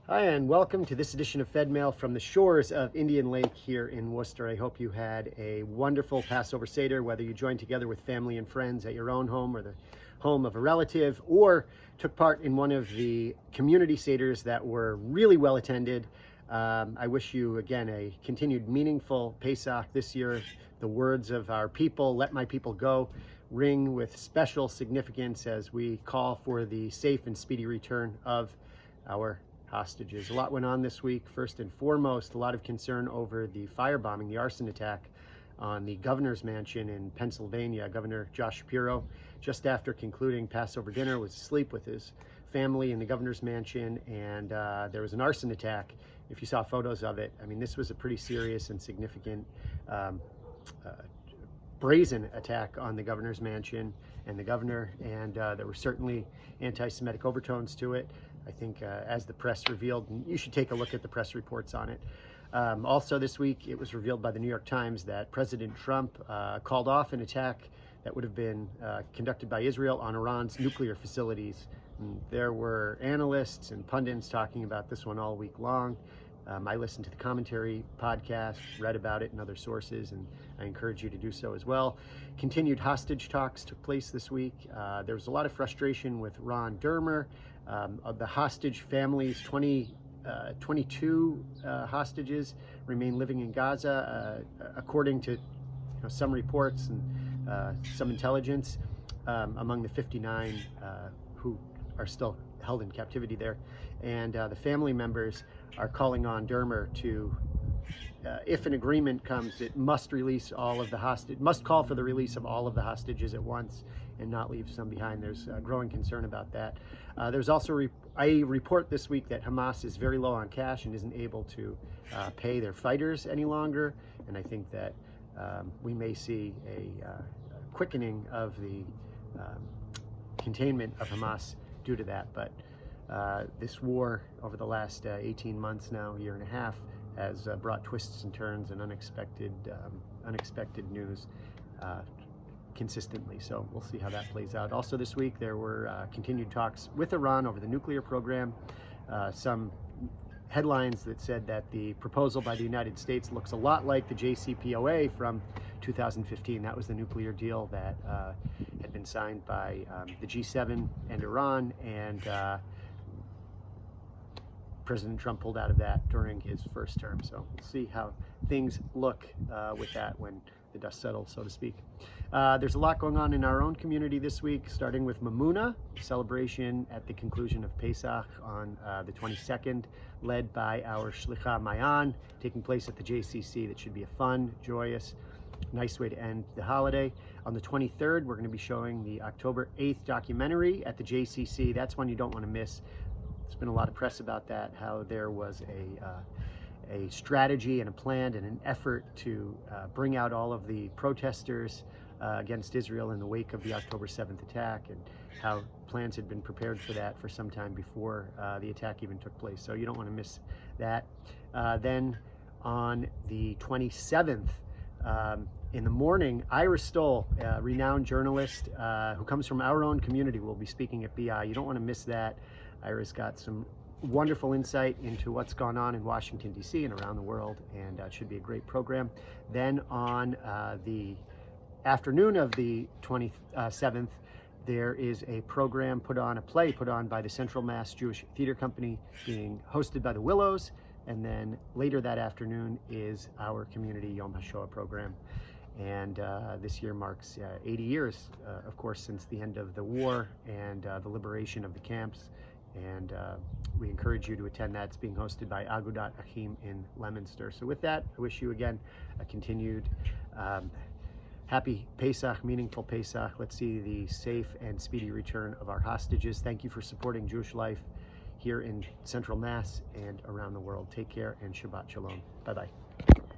Hi, and welcome to this edition of Fedmail from the shores of Indian Lake here in Worcester. I hope you had a wonderful Passover Seder, whether you joined together with family and friends at your own home or the home of a relative, or took part in one of the community Seders that were really well attended. I wish you, again, a continued meaningful Pesach this year. The words of our people, "Let my people go," ring with special significance as we call for the safe and speedy return of our hostages. A lot went on this week. First and foremost, a lot of concern over the firebombing, the arson attack on the governor's mansion in Pennsylvania. Governor Josh Shapiro, just after concluding Passover dinner, was asleep with his family in the governor's mansion, and there was an arson attack. If you saw photos of it, I mean, this was a pretty serious and significant brazen attack on the governor's mansion and the governor, and there were certainly anti-Semitic overtones to it. I think as the press revealed, and you should take a look at the press reports on it. Also this week, it was revealed by the New York Times that President Trump called off an attack that would have been conducted by Israel on Iran's nuclear facilities. And there were analysts and pundits talking about this one all week long. I listened to the commentary podcast, read about it in other sources, and I encourage you to do so as well. Continued hostage talks took place this week. There was a lot of frustration with Ron Dermer. Of the hostage families, 22 hostages remain living in Gaza, according to some reports and some intelligence, among the 59 who are still held in captivity there. And the family members are calling on Dermer to, if an agreement comes, it must release all of the hostage, must call for the release of all of the hostages at once and not leave some behind. There's growing concern about that. There's also a report this week that Hamas is very low on cash and isn't able to pay their fighters any longer. And I think that we may see a quickening of the containment of Hamas due to that. But this war over the last 18 months now, year and a half, has brought twists and turns and unexpected news consistently. So we'll see how that plays out. Also this week, there were continued talks with Iran over the nuclear program. Some headlines that said that the proposal by the United States looks a lot like the JCPOA from 2015. That was the nuclear deal that had been signed by the G7 and Iran, and President Trump pulled out of that during his first term. So we'll see how things look with that when the dust settles, so to speak. There's a lot going on in our own community this week, starting with Mamuna, celebration at the conclusion of Pesach on the 22nd, led by our Shlicha Mayan, taking place at the JCC. That should be a fun, joyous, nice way to end the holiday. On the 23rd, we're going to be showing the October 8th documentary at the JCC. That's one you don't want to miss. There's been a lot of press about that, how there was a strategy and a plan and an effort to bring out all of the protesters against Israel in the wake of the October 7th attack, and how plans had been prepared for that for some time before the attack even took place. So you don't want to miss that. Then on the 27th, in the morning, Ira Stoll, a renowned journalist who comes from our own community, will be speaking at BI. You don't want to miss that. Ira's got some wonderful insight into what's gone on in Washington, D.C. and around the world, and it should be a great program. Then on the afternoon of the 27th, there is a program a play put on by the Central Mass Jewish Theater Company, being hosted by the Willows. And then later that afternoon is our community Yom HaShoah program. And this year marks 80 years, of course, since the end of the war and the liberation of the camps. And we encourage you to attend that. It's being hosted by Agudat Achim in Leominster. So with that, I wish you again a continued happy Pesach, meaningful Pesach. Let's see the safe and speedy return of our hostages. Thank you for supporting Jewish life here in Central Mass and around the world. Take care and Shabbat Shalom. Bye-bye.